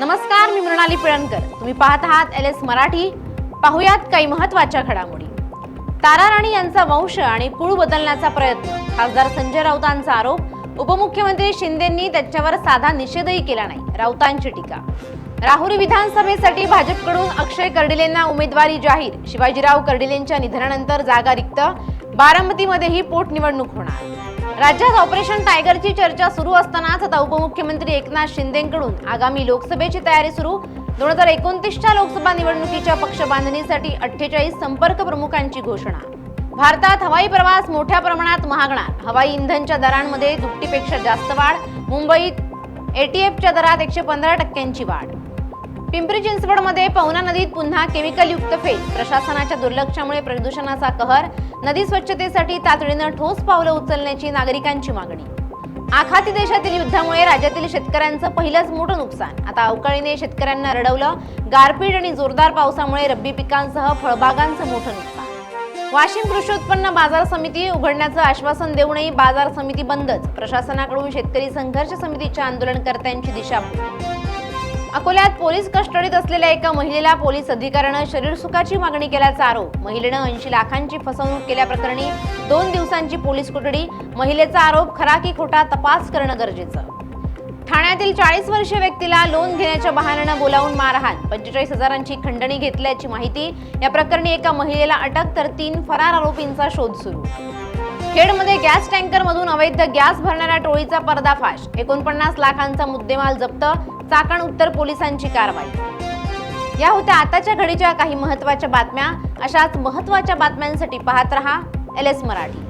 नमस्कार, मी मृणाली पिळणकर. तुम्ही पाहत आहात LS मराठी. पाहुयात काही महत्त्वाच्या घडामोडी. तारा राणी यांचा वंश आणि कुळ बदलण्याचा प्रयत्न, खासदार संजय राऊतांचा आरोप. उपमुख्यमंत्री शिंदेंनी त्याच्यावर साधा निषेधही केला नाही, राऊतांची टीका. राहुरी विधानसभेसाठी भाजपकडून अक्षय कर्डिलेंना उमेदवारी जाहीर. शिवाजीराव कर्डिलेंच्या निधनानंतर जागा रिक्त. बारामतीमध्येही पोटनिवडणूक होणार. राज्यात ऑपरेशन टायगरची चर्चा सुरू असतानाच आता उपमुख्यमंत्री एकनाथ शिंदेंकडून आगामी लोकसभेची तयारी सुरू. 2029च्या लोकसभा निवडणुकीच्या पक्ष बांधणीसाठी 48 संपर्क प्रमुखांची घोषणा. भारतात हवाई प्रवास मोठ्या प्रमाणात महागणार. हवाई इंधनच्या दरांमध्ये दुपटीपेक्षा जास्त वाढ. मुंबईत ATFच्या दरात 115% वाढ. पिंपरी चिंचवडमध्ये पवना नदीत पुन्हा केमिकलयुक्त फेज. प्रशासनाच्या दुर्लक्षामुळे प्रदूषणाचा कहर. नदी स्वच्छतेसाठी तातडीनं ठोस पावलं उचलण्याची नागरिकांची मागणी. आखाती देशातील युद्धामुळे राज्यातील शेतकऱ्यांचं पहिलंच मोठं नुकसान. आता अवकाळीने शेतकऱ्यांना रडवलं. गारपीट आणि जोरदार पावसामुळे रब्बी पिकांसह फळबागांचं मोठं नुकसान. वाशिम कृषी उत्पन्न बाजार समिती उघडण्याचं आश्वासन देऊनही बाजार समिती बंदच. प्रशासनाकडून शेतकरी संघर्ष समितीच्या आंदोलनकर्त्यांची दिशाभूल. अकोल्यात पोलीस कस्टडीत असलेल्या एका महिलेला पोलीस अधिकाऱ्यानं शरीर सुखाची मागणी केल्याचा आरोप. महिलेनं 80 लाखांची फसवणूक केल्याप्रकरणी 2 दिवसांची पोलीस कोठडी. महिलेचा आरोप खरा की खोटा तपास करणं गरजेचं. ठाण्यातील 40 वर्षीय व्यक्तीला लोन घेण्याच्या बहाण्यानं बोलावून मारहाण. 45,000ची खंडणी घेतल्याची माहिती. या प्रकरणी एका महिलेला अटक तर 3 फरार आरोपींचा शोध सुरू. खेडमध्ये गॅस टँकरमधून अवैध गॅस भरणाऱ्या टोळीचा पर्दाफाश. 49 लाखांचा मुद्देमाल जप्त. चाकण उत्तर पोलिसांची कारवाई. या होत्या आताच्या घडीच्या काही महत्त्वाच्या बातम्या. अशाच महत्त्वाच्या बातम्यांसाठी पाहत रहा LS मराठी.